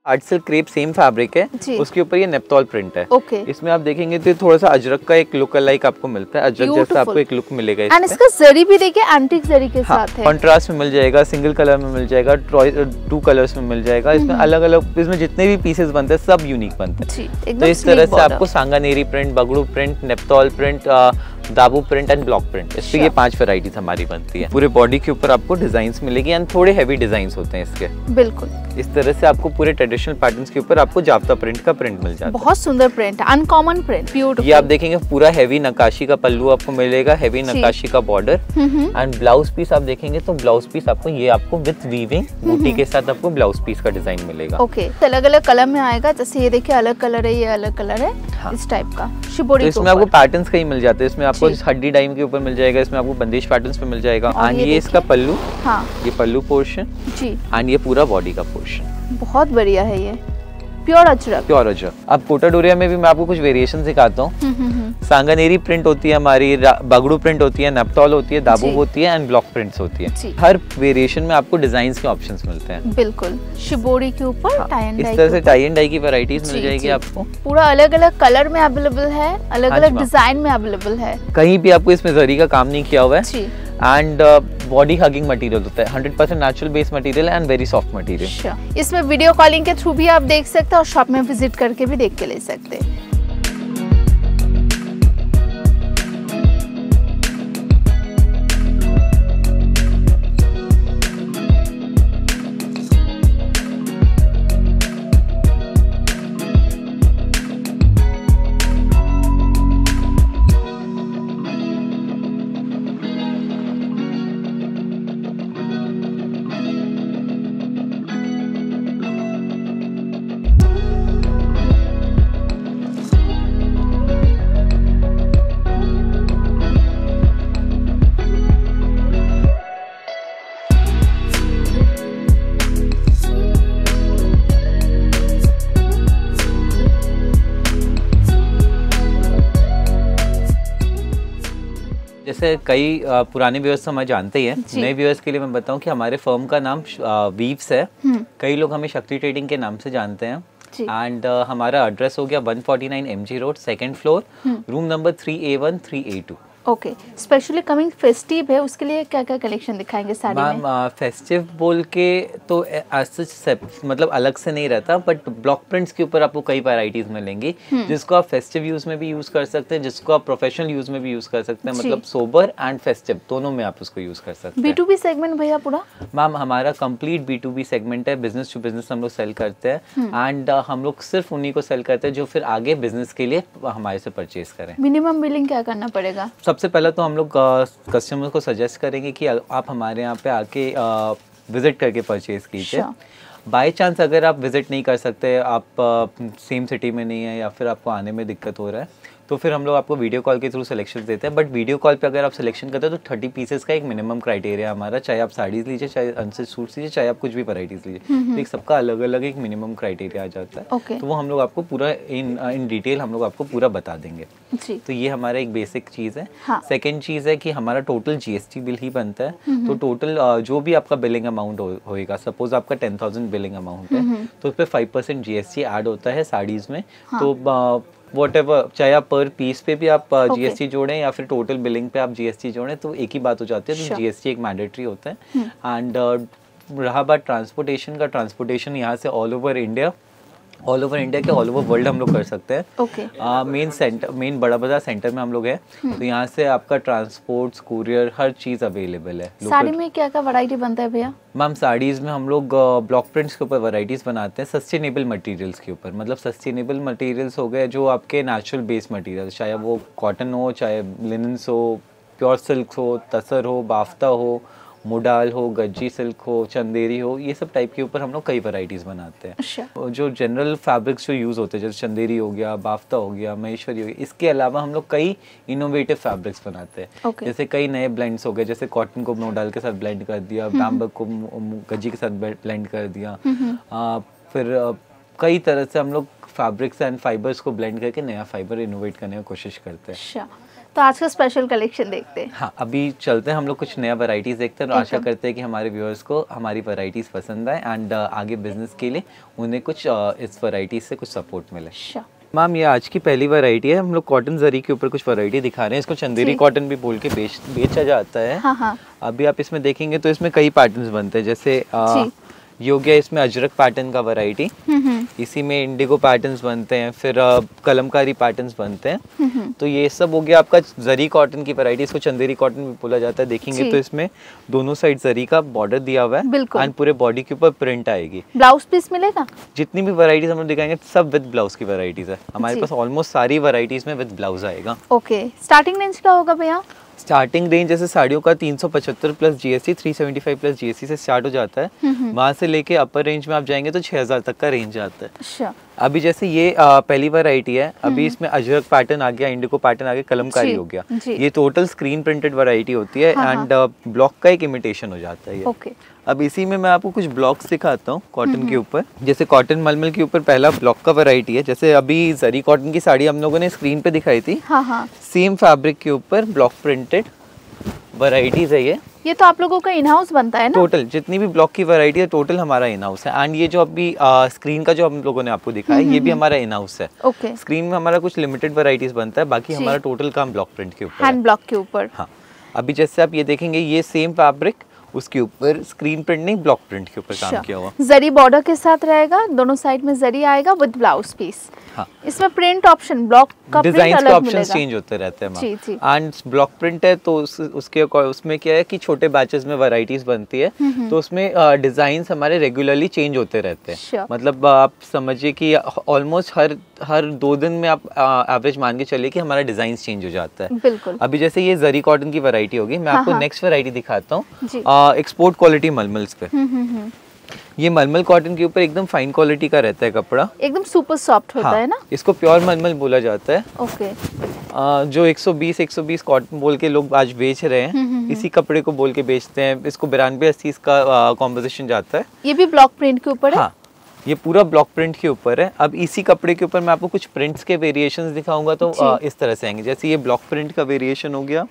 Art silk crepe same fabric है, उसके ऊपर ये नेप्तॉल प्रिंट है। इसमें आप देखेंगे तो थोड़ा सा अजरक का एक लुक लाइक आपको मिलता है, अजरक जैसा आपको एक लुक मिलेगा इसमें। एंड इसका जरी भी देखिए एंटीक जरी के साथ है। कंट्रास्ट में मिल जाएगा, सिंगल कलर में मिल जाएगा, 2 कलर्स में मिल जाएगा। इसमें अलग अलग, इसमें जितने भी पीसेस बनते हैं सब यूनिक बनते हैं। तो इस तरह से आपको Sanganeri print, Bagru print, नेप्तॉल print, दाबू प्रिंट एंड ब्लॉक प्रिंट, इस पे ये 5 वैरायटीज हमारी बनती है। पूरे बॉडी के ऊपर आपको डिजाइन्स मिलेगी एंड थोड़े हैवी डिजाइन्स होते हैं इसके। बिल्कुल इस तरह से आपको पूरे ट्रेडिशनल पैटर्न्स के ऊपर आपको जाप्ता प्रिंट का प्रिंट मिल जाता है। बहुत सुंदर प्रिंट, अनकॉमन प्रिंट, ब्यूटीफुल। ये आप देखेंगे पूरा हैवी नक्काशी का पल्लू आपको मिलेगा, हैवी नक्काशी का बॉर्डर एंड ब्लाउज पीस आप देखेंगे तो ब्लाउज पीस आपको ये आपको विद वीविंग बूटी के साथ आपको ब्लाउज पीस का डिजाइन मिलेगा। ओके, अलग अलग कलर में आएगा, जैसे ये देखिए अलग कलर है, ये अलग कलर है। हाँ। इस टाइप का शिबोरी। तो इसमें आपको पैटर्न्स कई मिल जाते हैं। इसमें आपको हड्डी डाइम के ऊपर मिल जाएगा, इसमें आपको बंदिश पैटर्न्स पे मिल जाएगा। एंड ये इसका पल्लू, हाँ, ये पल्लू पोर्शन जी, एंड ये पूरा बॉडी का पोर्शन। बहुत बढ़िया है ये, प्योर अजरक, प्योर अजरक। अब कोटा डोरिया में भी मैं आपको कुछ वेरिएशन सिखाता हूँ। सांगानेरी प्रिंट होती है हमारी, बगड़ू प्रिंट होती है, नेप्तॉल होती है, दाबू होती है एंड ब्लॉक प्रिंट्स होती है। हर वेरिएशन में आपको डिजाइन्स के ऑप्शंस मिलते हैं। बिल्कुल, शिबोरी के ऊपर टाई एंड डाई, इस तरह से टाई एंड डाई की वैरायटीज मिल जाएगी आपको। पूरा अलग अलग कलर में अवेलेबल है, अलग अलग डिजाइन में अवेलेबल है। कहीं भी आपको इसमें जरी का काम नहीं किया हुआ है एंड बॉडी हगिंग मटेरियल होता है, 100% natural base material and very soft material. इसमें वीडियो कॉलिंग के थ्रू भी आप देख सकते हैं और शॉप में विजिट करके भी देख के ले सकते हैं। जैसे कई पुराने व्यूअर्स हमें जानते ही हैं, नए व्यूअर्स के लिए मैं बताऊं कि हमारे फर्म का नाम वीव्स है। कई लोग हमें शक्ति ट्रेडिंग के नाम से जानते हैं एंड हमारा एड्रेस हो गया 149 MG road, 2nd floor, room number 3A1 3A2। Okay, specially coming festive है, उसके लिए क्या क्या कलेक्शन दिखाएंगे साड़ी में? मैम फेस्टिव बोल के तो मतलब अलग से नहीं रहता, बट ब्लॉक प्रिंट्स के ऊपर आपको कई वैरायटीज मिलेंगी जिसको आप फेस्टिव यूज में भी यूज कर सकते हैं, जिसको आप प्रोफेशनल यूज में भी यूज कर सकते हैं। मतलब सोबर एंड फेस्टिव दोनों में आप उसको यूज कर सकते हैं। B2B सेगमेंट भैया पूरा? मैम हमारा कंप्लीट B2B सेगमेंट है, बिजनेस टू बिजनेस हम लोग सेल करते हैं एंड हम लोग सिर्फ उन्हीं को सेल करते हैं जो फिर आगे बिजनेस के लिए हमारे से परचेज करें। मिनिमम बिलिंग क्या करना पड़ेगा? सबसे पहले तो हम लोग कस्टमर्स को सजेस्ट करेंगे कि आप हमारे यहाँ पे आके विजिट करके परचेज कीजिए। बाय चांस अगर आप विजिट नहीं कर सकते, आप सेम सिटी में नहीं है या फिर आपको आने में दिक्कत हो रहा है, तो फिर हम लोग आपको वीडियो कॉल के थ्रू सिलेक्शन देते हैं। बट वीडियो कॉल पे अगर आप सिलेक्शन करते हैं तो 30 पीसेस का एक मिनिमम क्राइटेरिया हमारा, चाहे आप साड़ीज लीजिए, चाहे अनस्टिच सूट्स लीजिए, चाहे आप कुछ भी वैरायटीज लीजिए, तो एक सबका अलग अलग एक मिनिमम क्राइटेरिया आ जाता है। तो वो हम लोग आपको पूरा इन डिटेल हम लोग आपको पूरा बता देंगे। तो ये हमारा एक बेसिक चीज़ है। सेकेंड चीज़ है कि हमारा टोटल GST बिल ही बनता है। तो टोटल जो भी आपका बिलिंग अमाउंट होएगा, सपोज आपका 10,000 बिलिंग अमाउंट है तो उस पर 5% GST ऐड होता है साड़ीज में। तो वॉटेवर, चाहे आप पर पीस पे भी आप GST जोड़ें या फिर टोटल बिलिंग पे आप GST जोड़ें, तो एक ही बात हो जाती है। तो GST एक मैंडेटरी होता है। एंड रहा बात ट्रांसपोर्टेशन का, ट्रांसपोर्टेशन यहाँ से ऑल ओवर इंडिया के ऑल ओवर वर्ल्ड हम लोग कर सकते हैं। मेन बड़ा बाजार सेंटर में हम लोग हैं, तो यहाँ से आपका ट्रांसपोर्ट, कुरियर, हर चीज़ अवेलेबल है। साड़ी में क्या क्या वैरायटी बनता है भैया? मैम साड़ीज़ में हम लोग ब्लॉक प्रिंट्स के ऊपर वैरायटीज़ बनाते हैं, सस्टेनेबल मटेरियल्स के ऊपर। मतलब सस्टेनेबल मटेरियल्स हो गए जो आपके नेचुरल बेस मटेरियल, चाहे वो कॉटन हो, चाहे लिनन्स हो, प्योर सिल्क हो, तसर हो, बाफ्ता हो, मोडाल हो, गज्जी सिल्क हो, चंदेरी हो, ये सब टाइप के ऊपर हम लोग कई वैरायटीज बनाते हैं। अच्छा। जो जनरल फैब्रिक्स जो यूज़ होते हैं, जैसे चंदेरी हो गया, बाफ्ता हो गया, महेश्वरी हो गया, इसके अलावा हम लोग कई इनोवेटिव फैब्रिक्स बनाते हैं। जैसे कई नए ब्लेंड्स हो गए, जैसे कॉटन को मोडाल के साथ ब्लेंड कर दिया, बैम्बक को गज्जी के साथ ब्लेंड कर दिया। फिर कई तरह से हम लोग फैब्रिक्स एंड फाइबर्स को ब्लेंड करके नया फाइबर इनोवेट करने की कोशिश करते हैं। अच्छा, तो तो आज का स्पेशल कलेक्शन देखते हैं। हाँ, अभी चलते हैं हम लोग कुछ नया वैरायटीज देखते हैं और आशा करते हैं कि हमारे व्यूअर्स को हमारी वैरायटीज पसंद आए एंड आगे बिजनेस के लिए उन्हें कुछ इस वैरायटीज से कुछ सपोर्ट मिले। मैम, ये आज की पहली वैरायटी है। हम लोग कॉटन जरी के ऊपर कुछ वैरायटी दिखा रहे हैं। इसको चंदेरी कॉटन भी बोल के बेचा जाता है। हाँ। अभी आप इसमें देखेंगे तो इसमें कई पैटर्न्स बनते हैं, जैसे ये हो गया इसमें अजरक पैटर्न का वैरायटी, इसी में इंडिगो पैटर्न्स बनते हैं, फिर कलमकारी पैटर्न्स बनते हैं। तो ये सब हो गया आपका जरी कॉटन की वैरायटी। इसको चंदेरी कॉटन भी बोला जाता है। देखेंगे तो इसमें दोनों साइड जरी का बॉर्डर दिया हुआ है एंड पूरे बॉडी के ऊपर प्रिंट आएगी। ब्लाउज पीस मिलेगा? जितनी भी वैरायटीज हम लोग दिखाएंगे सब विद ब्लाउज की वैरायटीज है हमारे पास। ऑलमोस्ट सारी वैरायटीज में विद ब्लाउज आएगा। ओके, स्टार्टिंग रेंज क्या होगा भैया? स्टार्टिंग रेंज जैसे साड़ियों का 375 प्लस जीएसटी, 375 प्लस जीएसटी से स्टार्ट हो जाता है। वहाँ से लेके अपर रेंज में आप जाएंगे तो 6000 तक का रेंज आता है। अच्छा। अभी जैसे ये पहली वैरायटी है, अभी इसमें अजरक पैटर्न आ गया, इंडिगो पैटर्न आ गया, कलमकारी हो गया। ये टोटल स्क्रीन प्रिंटेड वैरायटी होती है एंड ब्लॉक का एक इमिटेशन हो जाता है। ओके। अब इसी में मैं आपको कुछ ब्लॉक्स दिखाता हूँ कॉटन के ऊपर। जैसे कॉटन मलमल के ऊपर पहला ब्लॉक का वैरायटी है। जैसे अभी जरी कॉटन की साड़ी हम लोगों ने स्क्रीन पे दिखाई थी, सेम फैब्रिक के ऊपर ब्लॉक प्रिंटेड वैरायटीज है ये तो आप लोगों का इन हाउस बनता है ना? टोटल जितनी भी ब्लॉक की वैरायटी है टोटल हमारा इन हाउस है। एंड ये जो अभी स्क्रीन का जो हम लोगों ने आपको दिखाया ये भी हमारा इन हाउस है। ओके। स्क्रीन में हमारा कुछ लिमिटेड वैरायटीज बनता है, बाकी हमारा टोटल काम ब्लॉक प्रिंट के ऊपर, हैंड ब्लॉक के ऊपर। हाँ, अभी जैसे आप ये देखेंगे ये सेम फैब्रिक, उसके ऊपर स्क्रीन प्रिंट नहीं ब्लॉक प्रिंट के ऊपर काम किया हुआ। जरी बॉर्डर के साथ रहेगा, दोनों साइड में जरी आएगा विद ब्लाउज पीस। हाँ। इसमें प्रिंट ऑप्शन, ब्लॉक का डिजाइन प्रिंट का अलग ऑप्शन चेंज होते रहते हैं। एंड ब्लॉक प्रिंट है तो उसमें क्या है कि छोटे बैचेस में वैरायटीज बनती है, तो उसमें डिजाइन हमारे रेगुलरली चेंज होते रहते हैं। मतलब आप समझिए कि ऑलमोस्ट हर 2 दिन में आप एवरेज मान के चलिए कि हमारा डिजाइन चेंज हो जाता है। बिल्कुल। अभी जैसे ये जरी कॉटन की वैरायटी होगी, मैं आपको नेक्स्ट वैरायटी दिखाता हूँ एक्सपोर्ट क्वालिटी मलमल्स पे। ये मलमल कॉटन के ऊपर एकदम फाइन क्वालिटी का रहता है कपड़ा, एकदम सुपर सॉफ्ट होता है ना। इसको प्योर मलमल बोला जाता है। ओके। जो 120 कॉटन बोल के लोग आज बेच रहे हैं, इसी कपड़े को बोल के बेचते हैं। इसको 92-80 का कॉम्पोजिशन जाता है। ये भी ब्लॉक प्रिंट के ऊपर है? हाँ, ये पूरा ब्लॉक प्रिंट के ऊपर है। अब इसी कपड़े के ऊपर मैं आपको कुछ प्रिंट्स के वेरिएशंस दिखाऊंगा तो इस तरह से आएंगे। जैसे ये ब्लॉक प्रिंट का वेरिएशन हो गया,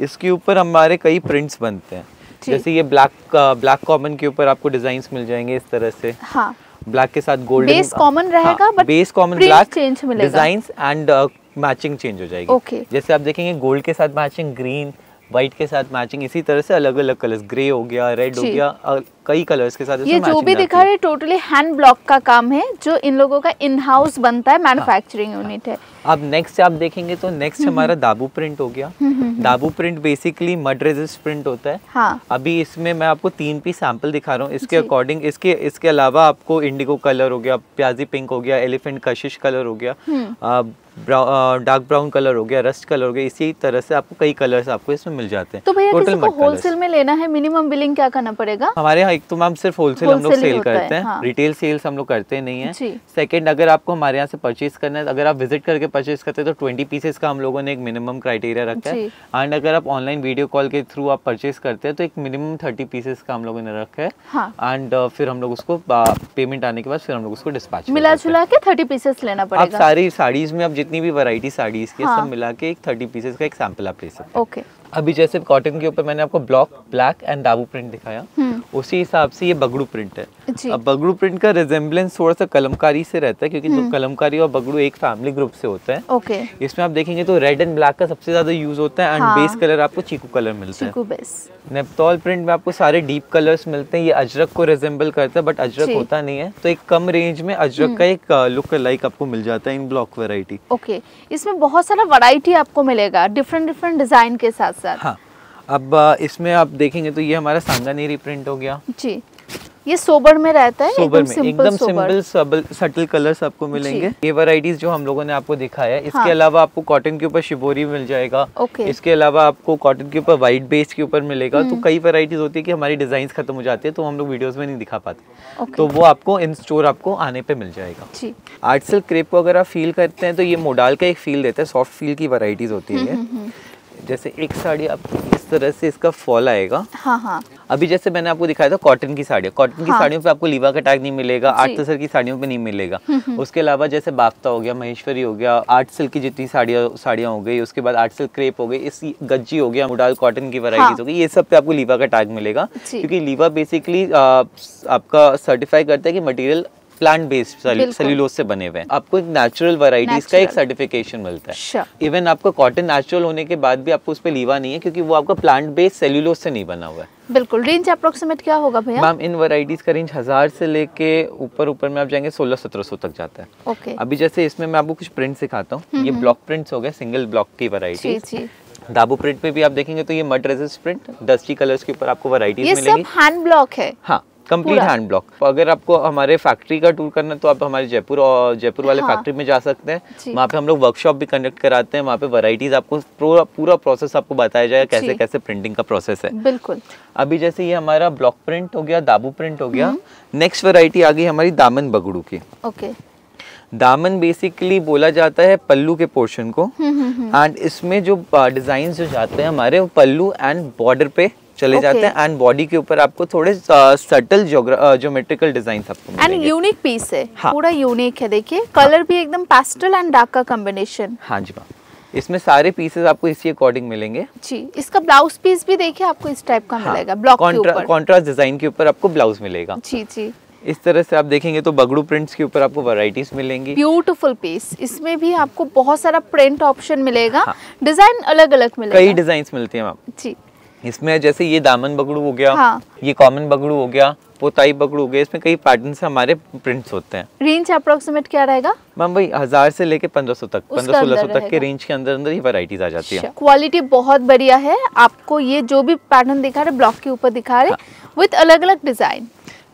इसके ऊपर हमारे कई प्रिंट्स बनते हैं। जैसे ये ब्लैक कॉमन के ऊपर आपको डिजाइन्स मिल जाएंगे इस तरह से। हाँ। ब्लैक के साथ गोल्डन बेस कॉमन रहेगा, but base common black, designs and matching change हो जाएगी। ओके। जैसे आप देखेंगे गोल्ड के साथ मैचिंग, ग्रीन व्हाइट के साथ मैचिंग, इसी तरह से अलग अलग कलर्स, ग्रे हो गया, रेड हो गया, कई कलर्स के साथ ये जो भी दिखा रहे टोटली हैंड ब्लॉक का काम है, जो इन लोगों का इन हाउस बनता है, मैन्युफैक्चरिंग यूनिट है। अब नेक्स्ट आप देखेंगे तो नेक्स्ट हमारा दाबू प्रिंट हो गया। दाबू print basically mud resist print होता है। हाँ। अभी इसमें मैं आपको 3 पीस सैंपल दिखा रहा हूँ। इसके अकॉर्डिंग इसके अलावा आपको इंडिगो कलर हो गया, प्याजी पिंक हो गया, एलिफेंट कशिश कलर हो गया, डार्क ब्राउन कलर हो गया, रस्ट कलर हो गया, इसी तरह से आपको कई कलर्स आपको इसमें मिल जाते हैं। तो भैया किसी को होलसेल में लेना है, मिनिमम बिलिंग क्या करना पड़ेगा? हमारे यहाँ एक तो मैम सिर्फ होलसेल हम लोग सेल करते हैं। हाँ। रिटेल सेल्स हम लोग करते नहीं है। सेकंड, अगर आपको हमारे यहाँ से परचेज करना है, अगर आप विजिट करके परचेज करते हैं तो 20 पीसेस का हम लोगों ने एक मिनिमम क्राइटेरिया रखा है। एंड अगर आप ऑनलाइन वीडियो कॉल के थ्रू आप परचेज करते हैं तो एक मिनिमम 30 पीसेस का हम लोगों ने रखा है। एंड फिर हम लोग उसको पेमेंट आने के बाद फिर हम लोग उसको डिस्पैच मिला जुला के 30 पीसेस लेना पड़ेगा। आप सारी साड़ीज में आप जितनी भी वैरायटी साड़ीज के सब मिला के एक 30 पीसेस का एक सैंपल आप ले सकते हैं। ओके। अभी जैसे कॉटन के ऊपर मैंने आपको ब्लैक एंड दाबू प्रिंट दिखाया, उसी हिसाब से ये बगड़ू प्रिंट है। अब बगड़ू प्रिंट का रिजेम्बलेंस थोड़ा सा कलमकारी से रहता है, क्योंकि जो कलमकारी और बगड़ू एक फैमिली ग्रुप से होता है। ओके। इसमें आप देखेंगे तो रेड एंड ब्लैक का सबसे ज्यादा यूज होता है एंड बेस कलर आपको चीकू कलर मिलता है। नेपतोल प्रिंट में आपको सारे डीप कलर्स मिलते हैं। ये अजरक को रिजेम्बल करता है, बट अजरक होता नहीं है, तो एक कम रेंज में अजरक का एक लुक लाइक आपको मिल जाता है इन ब्लॉक वैरायटी। ओके। इसमें बहुत सारा वैरायटी आपको मिलेगा डिफरेंट डिजाइन के साथ साथ। हाँ। अब इसमें आप देखेंगे तो ये हमारा सांगानेरी प्रिंट हो गया जी। ये सोबर में रहता है, सोबर में एकदम सिंपल सटल कलर्स आपको मिलेंगे। ये वैरायटीज जो हम लोगों ने आपको दिखाया है, इसके अलावा आपको कॉटन के ऊपर शिबोरी मिल जाएगा। इसके अलावा आपको कॉटन के ऊपर व्हाइट बेस के ऊपर मिलेगा। तो कई वैरायटीज होती है कि हमारी डिजाइन खत्म हो जाती है तो हम लोग वीडियोस में नहीं दिखा पाते, तो वो आपको इन स्टोर आपको आने पे मिल जाएगा। आर्ट सिल्क क्रेप को अगर आप फील करते हैं तो ये मोडाल का एक फील देता है, सॉफ्ट फील की वैरायटीज होती है। जैसे एक साड़ी आपको इस तरह से इसका फॉल आएगा। अभी जैसे मैंने आपको दिखाया था कॉटन की साड़ियाँ, कॉटन की साड़ियों पे आपको लीवा का टैग नहीं मिलेगा, आर्ट तसर की साड़ियों पे नहीं मिलेगा। उसके अलावा जैसे बाफ्ता हो गया, महेश्वरी हो गया, आर्ट सिल्क की जितनी साड़ियाँ हो गई, उसके बाद आर्ट सिल्क क्रेप हो गई, इस गज्जी हो गया, मुडाल कॉटन की वैरायटीज हो गई, ये सब पे आपको लीवा का टैग मिलेगा, क्योंकि लीवा बेसिकली आपका सर्टिफाई करता है कि मटेरियल प्लांट बेस्ड सेल्यूलोज से बने हुए हैं। आपको एक नेचुरल वैरायटीज का एक सर्टिफिकेशन मिलता है। इवन आपका कॉटन नेचुरल होने के बाद भी आपको उस पे लीवा नहीं है, क्योंकि वो आपका प्लांट बेस्ड सेल्यूलोज से नहीं बना हुआ है। बिल्कुल। रेंज अप्रोक्सीमेट क्या होगा भैया? मैम इन वैरायटीज का रेंज 1000 से लेके ऊपर में आप जाएंगे 1600-1700 तक जाता है। ओके। अभी जैसे इसमें मैं आपको कुछ प्रिंट सिखाता हूँ। ये ब्लॉक प्रिंट्स हो गए, सिंगल ब्लॉक की वैरायटी। दाबू प्रिंट पे भी आप देखेंगे तो ये mud resist print, dusty colours के ऊपर आपको वैरायटीज मिलेंगी। ये सब हैंड ब्लॉक है? हाँ, कंप्लीट हैंड ब्लॉक। अगर आपको हमारे फैक्ट्री का टूर करना है तो आप हमारे जयपुर वाले फैक्ट्री में जा सकते हैं। वहाँ पे हम लोग वर्कशॉप भी कंडक्ट कराते हैं। वहाँ पे वैरायटीज आपको पूरा प्रोसेस आपको बताया जाएगा, कैसे कैसे प्रिंटिंग का प्रोसेस है। बिल्कुल। अभी जैसे ये हमारा ब्लॉक प्रिंट हो गया, दाबू प्रिंट हो गया। नेक्स्ट वैरायटी आ गई हमारी दामन बगड़ू की। ओके। दामन बेसिकली बोला जाता है पल्लू के पोर्शन को, एंड इसमें जो डिजाइन जो जाते हैं हमारे, वो पल्लू एंड बॉर्डर पे चले जाते हैं, एंड बॉडी के ऊपर आपको थोड़े सटल ज्योमेट्रिकल डिजाइन आपको मिलेंगे। एंड यूनिक पीस है। हाँ। पूरा यूनिक है। देखिए कलर भी एकदम पेस्टल एंड डार्क का कॉम्बिनेशन। हाँ जी मैम, इसमें सारे पीसेस आपको इसी अकॉर्डिंग मिलेंगे जी। इसका ब्लाउज पीस भी देखिए आपको इस टाइप का मिलेगा, ब्लॉक के ऊपर कॉन्ट्रास्ट डिजाइन के ऊपर आपको ब्लाउज मिलेगा। जी जी। इस तरह से आप देखेंगे तो बगड़ू प्रिंट्स के ऊपर आपको वैरायटीज मिलेंगी। Beautiful piece. इसमें भी आपको बहुत सारा प्रिंट ऑप्शन मिलेगा। डिजाइन अलग अलग मिलेगा, कई डिजाइन मिलती है मैम जी। इसमें जैसे ये दामन बगड़ू हो गया, हाँ। ये कॉमन बगड़ू हो गया, पोताई बगड़ू हो गया, इसमें कई पैटर्न से हमारे प्रिंट्स होते हैं। रेंज अप्रोक्सीमेट क्या रहेगा मैम? भाई 1000 से लेके 1500 तक, 1500-1600 तक के रेंज के अंदर ये वैरायटीज आ जाती है। क्वालिटी बहुत बढ़िया है। आपको ये जो भी पैटर्न दिखा रहे ब्लॉक के ऊपर दिखा रहे विद अलग अलग डिजाइन।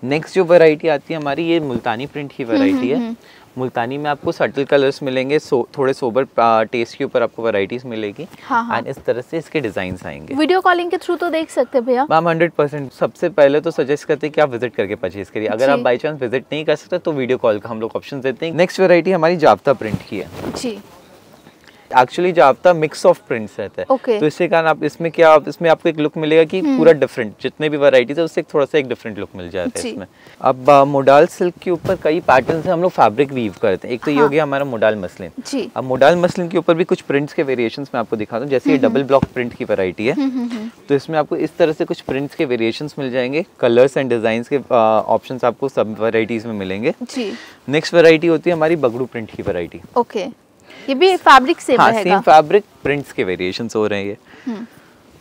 नेक्स्ट जो वैरायटी आती है हमारी, ये मुल्तानी प्रिंट की वैरायटी है। मुल्तानी में आपको सटल कलर्स मिलेंगे, थोड़े सोबर टेस्ट के ऊपर आपको वैरायटीज मिलेगी। एंड इस तरह से इसके डिजाइन्स आएंगे। वीडियो कॉलिंग के थ्रू तो देख सकते हैं भैया। मैम 100%। सबसे पहले तो सजेस्ट करते हैं कि आप विजिट करके परचेज करिए। अगर आप बाई चांस विजिट नहीं कर सकते तो वीडियो कॉल का हम लोग ऑप्शन देते हैं। नेक्स्ट वैरायटी हमारी जाफ्ता प्रिंट की है जी। एक्चुअली जाफ्ता मिक्स ऑफ प्रिंट्स रहता है, तो इससे कारण आप इसमें आपको एक लुक मिलेगा कि पूरा डिफरेंट, जितने भी वैरायटीज है उससे थोड़ा सा एक डिफरेंट लुक मिल जाता है इसमें। अब मोडाल सिल्क के ऊपर कई पैटर्न से हम लोग फैब्रिक वीव करते हैं। एक तो ये हो गया हमारा मोडाल मसलिन जी। अब मोडाल मसलिन के ऊपर भी कुछ प्रिंट्स के वेरिएशंस मैं आपको दिखाता हूँ। जैसे ये डबल ब्लॉक प्रिंट की वैरायटी है, तो इसमें आपको इस तरह से कुछ प्रिंट्स के वेरिएशंस मिल जाएंगे। कलर्स एंड डिजाइन के ऑप्शंस आपको सब वैरायटीज में मिलेंगे जी। नेक्स्ट वैरायटी होती है हमारी बगड़ू प्रिंट की वैरायटी। ओके। ये भी फैब्रिक सेम रहेगा? सेम फैब्रिक, प्रिंट्स के वेरिएशंस हो रहे हैं।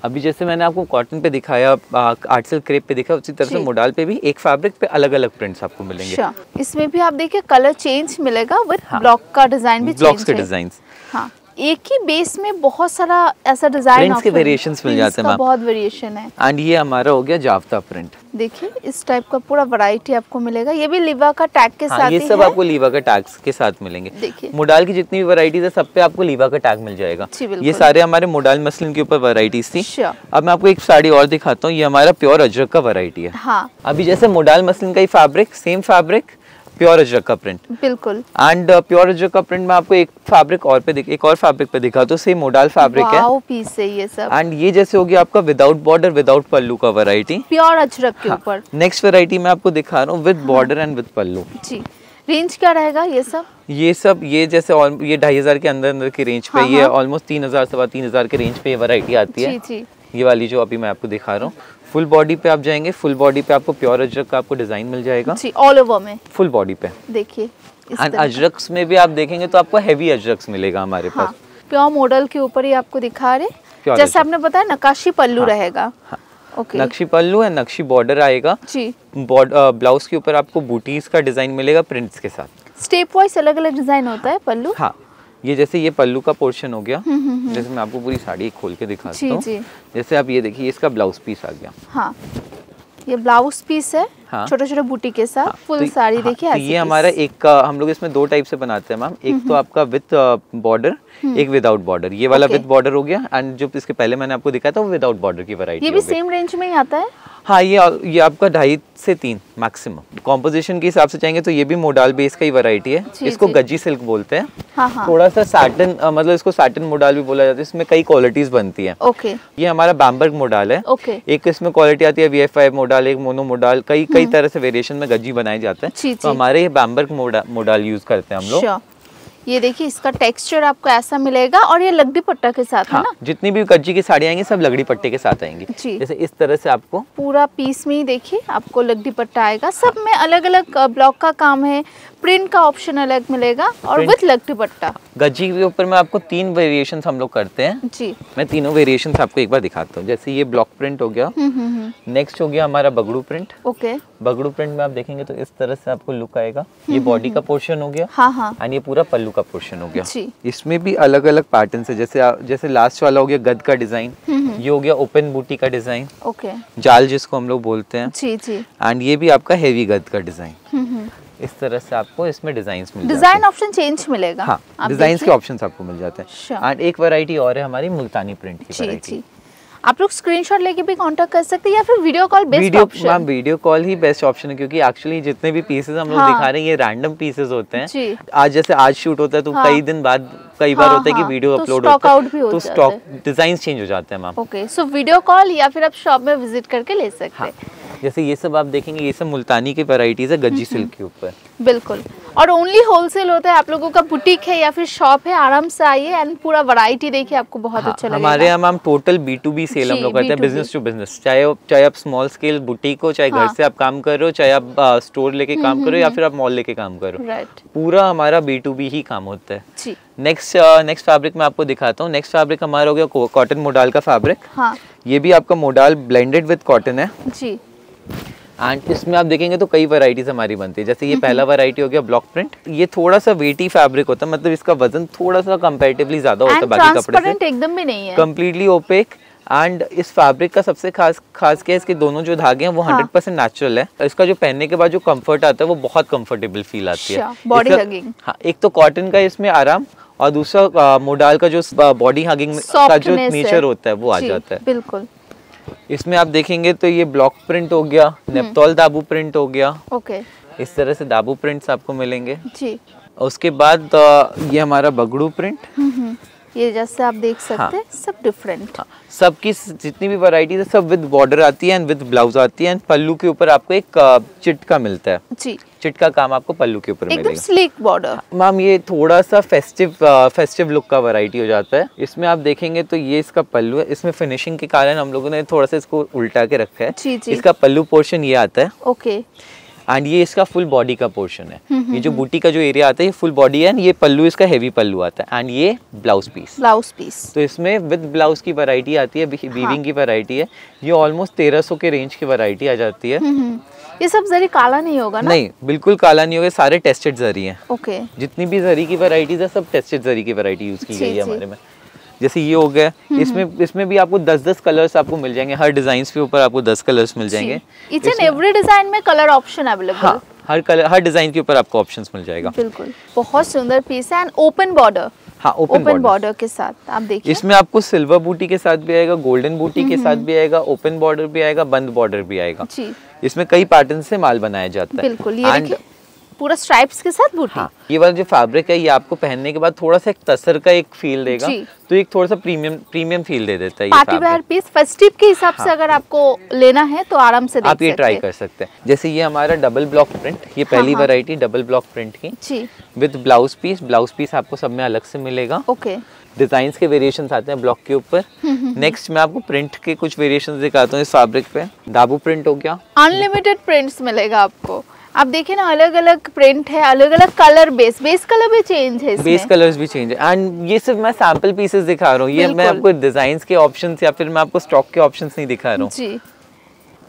अभी जैसे मैंने आपको कॉटन पे दिखाया, आर्ट सिल्क क्रेप पे दिखाया, उसी तरह से मोडाल पे भी एक फैब्रिक पे अलग अलग प्रिंट्स आपको मिलेंगे। इसमें भी आप देखिए कलर चेंज मिलेगा विद ब्लॉक का डिजाइन भी, ब्लॉक्स के डिजाइन। हाँ, एक ही बेस में बहुत सारा ऐसा डिजाइन के वेरिएशंस मिल जाते हैं। बहुत वेरिएशन है। एंड ये हमारा हो गया जाफ्ता प्रिंट। देखिए इस टाइप का पूरा वैरायटी आपको मिलेगा। ये भी लीवा का टैग के साथ ये सब आपको लीवा का टैग के साथ मिलेंगे। देखिए मोडाल की जितनी भी वैरायटीज है सब पे आपको लीवा का टैग मिल जाएगा। ये सारे हमारे मोडाल मसलिन के ऊपर वैरायटीज थी। अब मैं आपको एक साड़ी और दिखाता हूँ। ये हमारा प्योर अजरक का वैरायटी है। हाँ। अभी जैसे मोडाल मसलिन का ही fabric, same fabric, pure Ajrakh का प्रिंट। बिल्कुल। एंड प्योर अजरक का प्रिंट मैं आपको एक फैब्रिक और पे एक और फैब्रिक पे दिखा, तो सेम मोडाल फैब्रिक है। वाओ पीस है ये सब। एंड ये जैसे हो गया आपका विदाउट बॉर्डर, विदाउट पल्लू का वैरायटी, प्योर अजरक के ऊपर। नेक्स्ट वैरायटी मैं आपको दिखा रहा हूँ with border and with pallu जी। रेंज क्या रहेगा ये सब? ये जैसे ये 2500 के अंदर की रेंज पे, ये ऑलमोस्ट 3000 सवा 3000 के रेंज पे ये वैरायटी आती है जी। ये वाली जो अभी मैं आपको दिखा रहा हूँ। फुल बॉडी पे आप जाएंगे, फुल बॉडी पे आपको प्योर अजरक का आपको डिजाइन मिल जाएगा जी, ऑल ओवर में फुल बॉडी पे। देखिए एंड अजरक्स में भी आप देखेंगे तो आपको हैवी अजरक्स मिलेगा हमारे पास। प्योर मॉडल के ऊपर ही आपको दिखा रहे, जैसे आपने बताया नक्काशी पल्लू रहेगा। ओके। नक्शी पल्लू है, नक्शी बॉर्डर आएगा जी। ब्लाउज के ऊपर आपको बूटीज का डिजाइन मिलेगा प्रिंट्स के साथ। स्टेप वाइज अलग अलग डिजाइन होता है पल्लू। हाँ, ये जैसे ये पल्लू का पोर्शन हो गया। जैसे मैं आपको पूरी साड़ी खोल के दिखाता हूँ। जैसे आप ये देखिए, इसका ब्लाउज पीस आ गया। हाँ, ये ब्लाउज पीस है। हाँ। छोटे छोटे बूटी के साथ फुल साड़ी देखिए। तो ये हमारा एक हम लोग इसमें दो टाइप से बनाते हैं मैम। एक तो आपका विद बॉर्डर, एक विदाउट बॉर्डर। ये वाला विद बॉर्डर हो गया, एंड जो इसके पहले मैंने आपको दिखाया था वो विदाउट बॉर्डर की वैरायटी। ये भी सेम रेंज में ही आता है? हाँ, ये आपका 2.5 से 3 मैक्सिमम। कॉम्पोजिशन के हिसाब से चाहेंगे तो ये भी मोडाल बेस का ही वैरायटी है। इसको गज्जी सिल्क बोलते हैं। हाँ। थोड़ा सा सैटिन, मतलब इसको सैटिन मोडाल भी बोला जाता है। इसमें कई क्वालिटीज बनती है। ओके। ये हमारा बैम्बर्ग मोडाल है। ओके। एक इसमें क्वालिटी आती है VF5 मोडाल, एक मोनो मोडाल, कई तरह से वेरिएशन में गज्जी बनाए जाते हैं। तो हमारे ये बैम्बर्ग मोडाल यूज करते हैं हम लोग। ये देखिए इसका टेक्सचर आपको ऐसा मिलेगा और ये लकड़ी पट्टा के साथ है ना? जितनी भी गज्जी की साड़ी आएंगी सब लकड़ी पट्टे के साथ आएंगी। जैसे इस तरह से आपको पूरा पीस में ही देखिए आपको लकड़ी पट्टा आएगा। सब में अलग अलग ब्लॉक का काम है, प्रिंट का ऑप्शन अलग मिलेगा और विद लकड़ी पट्टा। गज्जी के ऊपर में आपको 3 वेरिएशंस हम लोग करते हैं जी। मैं तीनों वेरिएशंस आपको एक बार दिखाता हूँ। जैसे ये ब्लॉक प्रिंट हो गया, नेक्स्ट हो गया हमारा Bagru print. Okay. Bagru print में आप देखेंगे तो इस तरह से आपको लुक आएगा। ये बॉडी का पोर्शन हो गया। हाँ। और ये पूरा पल्लू का पोर्शन हो गया जी। इसमें भी अलग अलग पैटर्न है। जैसे लास्ट वाला हो गया गद का डिजाइन, ये हो गया ओपन बूटी का डिजाइन। ओके। जाल जिसको हम लोग बोलते हैं जी। एंड ये भी आपका हेवी गद का डिजाइन। इस तरह से आपको इसमें डिजाइन्स मिल जाते हैं। डिजाइन ऑप्शन चेंज मिलेगा। हाँ, डिजाइन्स के ऑप्शंस आपको मिल जाते हैं। एंड एक वैरायटी और है हमारी मुल्तानी प्रिंट की वैरायटी। आप लोग स्क्रीनशॉट लेके भी कांटेक्ट कर सकते हैं या फिर video call best option. Ma'am video call ही बेस्ट ऑप्शन है क्योंकि एक्चुअली जितने भी पीसेस हम लोग दिखा रहे हैं ये रैंडम पीसेस होते हैं। आज शूट होता है तो कई दिन बाद कई बार होता है कि वीडियो अपलोड होता है तो स्टॉक डिजाइन्स चेंज हो जाते हैं ma'am. Okay, so video call या फिर आप शॉप में विजिट करके ले सकते हैं। जैसे ये सब आप देखेंगे ये सब मुल्तानी की वैरायटीज है गज्जी सिल्क के ऊपर। बिल्कुल, और ओनली होलसेल होता है। आप लोगों का बुटीक है या फिर शॉप है, आराम से आइए एंड पूरा वैरायटी देखिए, आपको बहुत अच्छा लगेगा। हमारे यहाँ मैम टोटल B2B सेल हम लोग करते हैं, बिजनेस टू बिजनेस। चाहे आप स्मॉल स्केल बुटीक हो, चाहे घर से आप काम कर रहे हो, चाहे आप स्टोर लेके काम कर रहे हो या फिर आप मॉल लेके काम कर रहे हो, पूरा हमारा B2B ही काम होता है। नेक्स्ट फैब्रिक मैं आपको दिखाता हूँ। नेक्स्ट फैब्रिक हमारा हो गया कॉटन मोडाल का फैब्रिक। ये भी आपका मोडाल ब्लेंडेड विद कॉटन है जी। एंड इसमें आप देखेंगे तो कई वैरायटीज हमारी बनती है। जैसे ये पहला वैरायटी हो गया ब्लॉक प्रिंट। ये थोड़ा सा वेटी फैब्रिक होता है, मतलब इसका वजन थोड़ा सा कंपैरेटिवली ज्यादा होता है बाकी कपड़े से। एकदम भी नहीं है, कंप्लीटली ओपेक। एंड इस फैब्रिक का सबसे खास क्या है, इसके दोनों जो धागे हैं वो 100% नेचुरल है। इसका जो पहनने के बाद जो कंफर्ट आता है वो बहुत कंफर्टेबल फील आती है। Body hugging. हाँ, एक तो कॉटन का इसमें आराम और दूसरा मोडाल का जो बॉडी हगिंग का जो नेचर होता है वो आ जाता है। बिल्कुल। इसमें आप देखेंगे तो ये ब्लॉक प्रिंट हो गया, नेप्तोल दाबू प्रिंट हो गया। ओके। इस तरह से दाबू प्रिंट्स आपको मिलेंगे जी। उसके बाद ये हमारा बगड़ू प्रिंट। ये जैसे आप देख सकते हैं सब डिफरेंट। सबकी जितनी भी वैरायटी है सब विद बॉर्डर आती है एंड विद ब्लाउज आती है। एंड पल्लू के ऊपर आपको एक चिट का मिलता है जी। चिट का काम आपको पल्लू के ऊपर मिलेगा। एकदम स्लीक बॉर्डर। मैम ये थोड़ा सा फेस्टिव लुक का वैरायटी हो जाता है। इसमें आप देखेंगे तो ये इसका पल्लू है। इसमें फिनिशिंग के कारण हम लोगों ने थोड़ा सा इसको उल्टा के रखा है जी। इसका पल्लू पोर्शन ये आता है। ओके। एंड ये इसका फुल बॉडी का पोर्शन है। ये जो बूटी का जो एरिया आता है ये फुल बॉडी है। ये पल्लू इसका हेवी पल्लू आता है एंड ये ब्लाउज पीस। तो इसमें विद ब्लाउज की वैरायटी आती है, वीविंग की वैरायटी है। ये ऑलमोस्ट 1300 के रेंज की वैरायटी आ जाती है। ये सब जरी काला नहीं होगा ना? नहीं, बिल्कुल काला नहीं होगा, सारे टेस्टेड जरी हैं। ओके। जितनी भी जरी की वैरायटीज है सब टेस्टेड जरी की वैरायटी यूज की गई है हमारे में। जैसे ये हो गया, इसमें भी आपको 10-10 कलर्स आपको मिल जाएंगे। हर डिजाइन के ऊपर आपको 10 कलर्स मिल जाएंगे। ईच एंड एवरी डिजाइन में कलर ऑप्शन अवेलेबल। हाँ, हर डिजाइन के ऊपर आपको ऑप्शंस मिल जाएगा। बिल्कुल, बहुत सुंदर पीस है एंड ओपन बॉर्डर। हाँ, ओपन बॉर्डर के साथ आप देखिए। इसमें आपको सिल्वर बूटी के साथ भी आएगा, गोल्डन बूटी के साथ भी आएगा, ओपन बॉर्डर भी आएगा, बंद बॉर्डर भी आएगा जी। इसमें कई पैटर्न से माल बनाया जाता है। बिल्कुल, ये देखिए पूरा स्ट्राइप्स के साथ बूटी। हाँ, ये वाला जो फैब्रिक है ये आपको पहनने के बाद थोड़ा सा एक तसर का एक फील देगा, तो एक थोड़ा सा प्रीमियम फील दे देता है। पार्टी वेयर पीस फेस्टिव के हिसाब से अगर आपको लेना है तो आराम से आप ये ट्राई कर सकते हैं। जैसे ये हमारा डबल ब्लॉक प्रिंट, ये पहली वैरायटी डबल ब्लॉक प्रिंट की जी। विद ब्लाउज पीस आपको सब में अलग से मिलेगा। ओके। डिजाइन के वेरिएशंस आते हैं ब्लॉक के ऊपर। नेक्स्ट मैं आपको प्रिंट के कुछ वेरिएशंस दिखाता हूँ इस फैब्रिक पे। दाबू प्रिंट हो गया, अनलिमिटेड प्रिंट्स मिलेगा आपको। आप देखिए ना, अलग अलग प्रिंट है, अलग अलग कलर, बेस कलर भी चेंज है इसमें। बेस कलर्स भी चेंज है। एंड ये सिर्फ मैं सैंपल पीसेस दिखा रहा हूँ, ये मैं आपको डिजाइन्स के ऑप्शंस या फिर मैं आपको स्टॉक के ऑप्शंस नहीं दिखा रहा हूँ जी।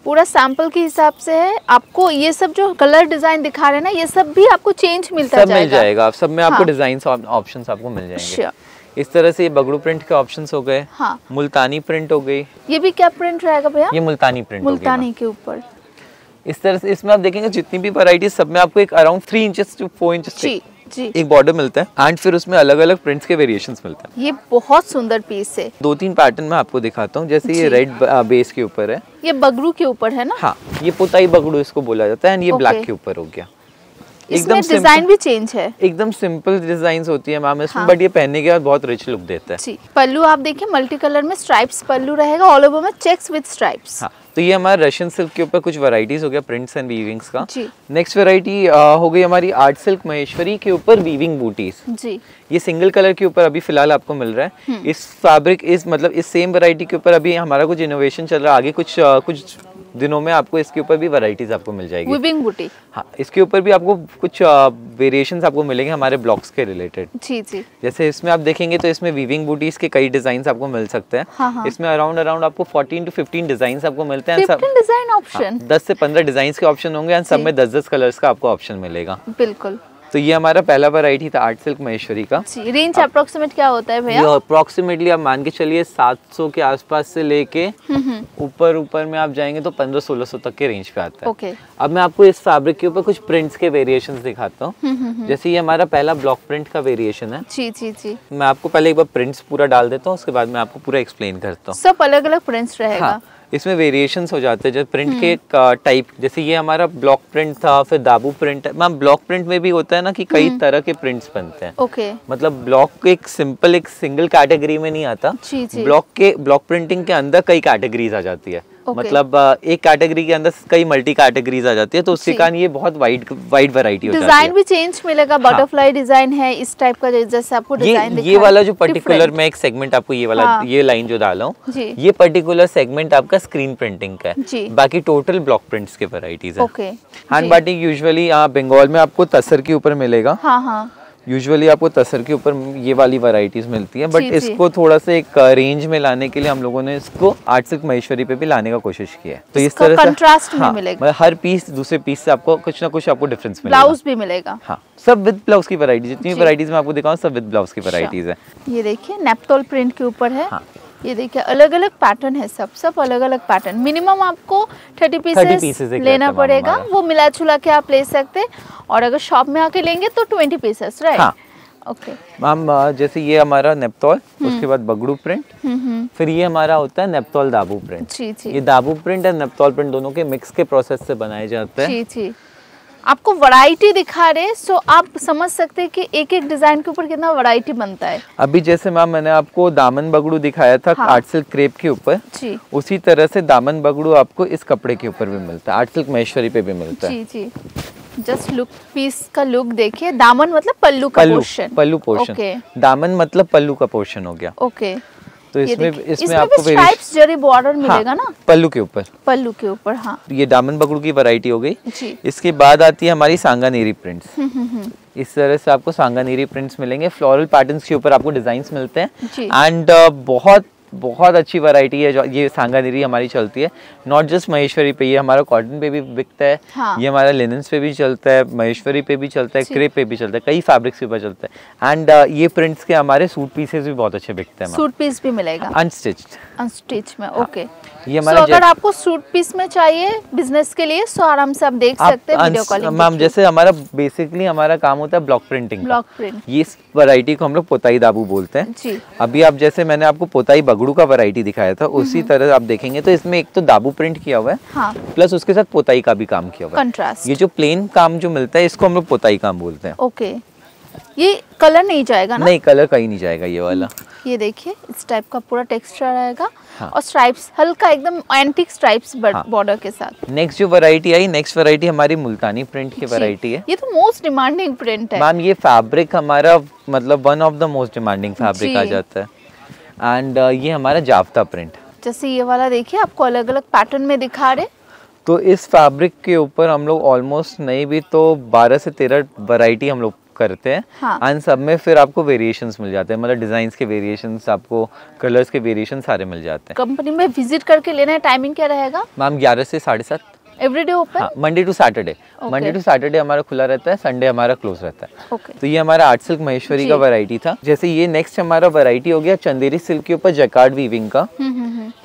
पूरा सैंपल के हिसाब से है। आपको ये सब जो कलर डिजाइन दिखा रहे हैं ना, ये सब भी आपको चेंज मिलता मिल जाएगा। सब में आपको डिजाइन ऑप्शंस आपको मिल जाएंगे। इस तरह से ये बगड़ू प्रिंट के ऑप्शंस हो गए। हाँ। मुल्तानी प्रिंट हो गई। ये भी क्या प्रिंट रहेगा भैया? ये मुल्तानी प्रिंट मुल्तानी के ऊपर। इस तरह से इसमें आप देखेंगे जितनी भी वैरायटी सब में आपको एक अराउंड 3 इंचेस to 4 इंचेस जी। एक बॉर्डर मिलता है एंड फिर उसमें अलग अलग प्रिंट्स के वेरिएशंस मिलते हैं। ये बहुत सुंदर पीस है। 2-3 पैटर्न मैं आपको दिखाता हूँ। जैसे ये रेड बेस के ऊपर है, ये बगरू के ऊपर है ना? हाँ, ये पोताई बगड़ू इसको बोला जाता है एंड ये ब्लैक के ऊपर हो गया। इसमें डिजाइन भी चेंज है, एकदम सिंपल डिजाइन होती है मैम इसमें, बट ये पहनने के बाद बहुत रिच लुक देता है। जी। पल्लू आप देखिए मल्टी कलर में स्ट्राइप्स पल्लू रहेगा, ऑल ओवर में चेक्स विद स्ट्राइप्स। हाँ, तो ये हमारा रशियन सिल्क के ऊपर कुछ वैरायटीज हो गया प्रिंट्स एंड वीविंग्स का। जी। नेक्स्ट वैरायटी हो गई हमारी आर्ट सिल्क महेश्वरी के ऊपर वीविंग बूटीज। जी। ये सिंगल कलर के ऊपर अभी फिलहाल आपको मिल रहा है। इस फैब्रिक इस मतलब इस सेम वैरायटी के ऊपर अभी हमारा कुछ इनोवेशन चल रहा है, आगे कुछ दिनों में आपको इसके ऊपर भी वैरायटीज आपको मिल जाएगी। वीविंग बूटी, हाँ, इसके ऊपर भी आपको कुछ वेरिएशंस आपको मिलेंगे हमारे ब्लॉक्स के रिलेटेड। जी जी। जैसे इसमें आप देखेंगे तो इसमें वीविंग बूटीज के कई डिजाइन आपको मिल सकते हैं। हाँ। इसमें अराउंड आपको 14 to 15 डिजाइन आपको मिलते हैं। 15 डिजाइन ऑप्शन, 10 से 15 डिजाइन के ऑप्शन होंगे एंड सब में 10-10 कलर्स का आपको ऑप्शन मिलेगा। बिल्कुल। तो ये हमारा पहला वैरायटी था आर्ट सिल्क महेश्वरी का। जी। रेंज अप्रोक्सीमेट क्या होता है भैया? अप्रोक्सीमेटली आप मान के चलिए 700 के आसपास से लेके ऊपर में आप जाएंगे तो 1500-1600 तक के रेंज पे आता है। ओके। अब मैं आपको इस फैब्रिक के ऊपर कुछ प्रिंट्स के वेरिएशंस दिखाता हूँ। जैसे ये हमारा पहला ब्लॉक प्रिंट का वेरिएशन है। जी जी जी। मैं आपको पहले एक बार प्रिंट्स पूरा डाल देता हूँ, उसके बाद मैं आपको पूरा एक्सप्लेन करता हूँ। सब अलग अलग प्रिंट्स रहेगा। हाँ, इसमें वेरिएशंस हो जाते हैं। जब प्रिंट के टाइप, जैसे ये हमारा ब्लॉक प्रिंट था, फिर दाबू प्रिंट है। मैम ब्लॉक प्रिंट में भी होता है ना कि कई तरह के प्रिंट्स बनते हैं। ओके। मतलब ब्लॉक एक सिंगल कैटेगरी में नहीं आता। जी जी। ब्लॉक प्रिंटिंग के अंदर कई कैटेगरीज आ जाती है। मतलब एक कैटेगरी के अंदर कई मल्टी कैटेगरीज आ जाती है, तो उसके कारण ये बहुत वाइड वैरायटी हो जाती है। डिजाइन भी चेंज मिलेगा, बटरफ्लाई डिजाइन है इस टाइप का, जैसे आपको डिजाइन ये वाला जो पर्टिकुलर मैं एक सेगमेंट आपको ये वाला ये लाइन जो डाला हूँ, ये पर्टिकुलर सेगमेंट आपका स्क्रीन प्रिंटिंग का है। बाकी टोटल ब्लॉक प्रिंट्स के वैरायटीज है। Okay. Hand batik usually Bengal में आपको तसर के ऊपर मिलेगा। हाँ हाँ। यूजुअली आपको तसर के ऊपर ये वाली वैरायटीज मिलती हैं, बट इसको थोड़ा सा एक रेंज में लाने के लिए हम लोगों ने इसको आर्ट सिल्क महेश्वरी पे भी लाने का कोशिश किया है। तो इस तरह से कंट्रास्ट में मिलेगा। मतलब हर पीस दूसरे पीस से आपको कुछ ना कुछ आपको डिफरेंस मिलेगा। ब्लाउज भी मिलेगा। हाँ, सब विद ब्लाउज की वैरायटी, जितनी वैरायटीज मैं आपको दिखाऊं सब विद ब्लाउज की वैरायटीज है। ये देखिए नेप्तोल प्रिंट के ऊपर है। ये देखिए अलग अलग पैटर्न है, सब अलग अलग पैटर्न। मिनिमम आपको 30 पीसेस लेना पड़ेगा, वो मिला जुला के आप ले सकते, और अगर शॉप में आके लेंगे तो 20 पीसेस, राइट? ओके मैम, जैसे ये हमारा नेप्तोल, उसके बाद बगड़ू प्रिंट, फिर ये हमारा होता है नेप्तोल दाबू प्रिंट। जी जी। ये दाबू प्रिंट और नेप्तोल प्रिंट दोनों के मिक्स के प्रोसेस से बनाए जाते हैं। जी जी। आपको वैरायटी दिखा रहे, सो आप समझ सकते हैं कि एक एक डिजाइन के ऊपर कितना वैरायटी बनता है। अभी जैसे मैम मैंने आपको दामन बगड़ू दिखाया था आर्ट सिल्क क्रेप के ऊपर, उसी तरह से दामन बगड़ू आपको इस कपड़े के ऊपर भी मिलता है, आर्ट सिल्क महेश्वरी पे भी मिलता है। जी जी। जस्ट लुक, पीस का लुक देखिए। दामन मतलब पल्लू का पोर्शन। पल्लू पोर्शन। दामन मतलब पल्लू का पोर्शन हो गया। ओके। तो इसमें आपको स्ट्राइप्स जरी बॉर्डर मिलेगा ना पल्लू के ऊपर। पल्लू के ऊपर, हाँ। ये दामन बगड़ू की वैरायटी हो गई। जी। इसके बाद आती है हमारी सांगानेरी प्रिंट्स। इस तरह से आपको सांगानेरी प्रिंट्स मिलेंगे, फ्लोरल पैटर्न्स के ऊपर आपको डिजाइन्स मिलते हैं एंड बहुत अच्छी वैरायटी है जो ये सांगानेरी हमारी चलती है। नॉट जस्ट महेश्वरी पे, ये हमारा कॉटन पे भी बिकता है। हाँ। ये हमारा लिनन्स पे भी चलता है, महेश्वरी पे भी चलता है, क्रेप पे भी चलता है, कई फैब्रिक्स के ऊपर चलता है। एंड ये प्रिंट्स के हमारे सूट पीसेस भी बहुत अच्छे बिकते हैं। सूट पीस भी मिलेगा अनस्टिच में। ओके। ये हमारा अगर आपको सूट पीस में चाहिए बिजनेस के लिए, सो आराम से आप देख सकते हैं वीडियो कॉलिंग। मैम, जैसे हमारा बेसिकली हमारा काम होता है ब्लॉक प्रिंटिंग। ब्लॉक प्रिंट, ये इस वैरायटी को हम लोग पोताई दाबू बोलते हैं। जी। अभी आप जैसे मैंने आपको पोताई बगड़ू का वैरायटी दिखाया था, उसी तरह आप देखेंगे तो इसमें एक तो दाबू प्रिंट किया हुआ है, हाँ। प्लस उसके साथ पोताई का भी काम किया हुआ है। कंट्रास्ट। ये जो प्लेन काम जो मिलता है इसको हम लोग पोताई काम बोलते हैं। ओके। ये कलर नहीं जाएगा ना? नहीं, कलर कहीं नहीं जाएगा ये वाला। ये देखिए इस टाइप का पूरा टेक्सचर आएगा। हाँ। और स्ट्राइप्स हल्का एकदम एंटिक स्ट्राइप्स बॉर्डर के साथ। नेक्स्ट जो वैरायटी आई, नेक्स्ट वैरायटी हमारी मुल्तानी प्रिंट की वैरायटी है। ये तो मोस्ट डिमांडिंग प्रिंट है मैम। ये फैब्रिक हमारा मतलब one of the most demanding fabric आ जाता है। एंड ये हमारा जाफ्ता प्रिंट। जैसे ये वाला देखिए आपको अलग अलग पैटर्न में दिखा रहे। तो इस फैब्रिक के ऊपर हम लोग ऑलमोस्ट नहीं भी तो 12 से 13 वैरायटी हम लोग करते हैं। हाँ। एंड सब में फिर आपको वेरिएशंस मिल जाते हैं, मतलब डिजाइन्स के वेरिएशंस, आपको कलर्स के वेरिएशन सारे मिल जाते हैं। कंपनी में विजिट करके लेना है, टाइमिंग क्या रहेगा? मैम 11 से 7:30 एवरीडे ओपन। हाँ, Monday to Saturday. Monday to Saturday हमारा खुला रहता है, संडे हमारा क्लोज रहता है। ओके। तो ये हमारा आर्ट सिल्क महेश्वरी का वैरायटी था। जैसे ये नेक्स्ट हमारा वैरायटी हो गया चंदेरी सिल्क के ऊपर जैकार्ड वीविंग का।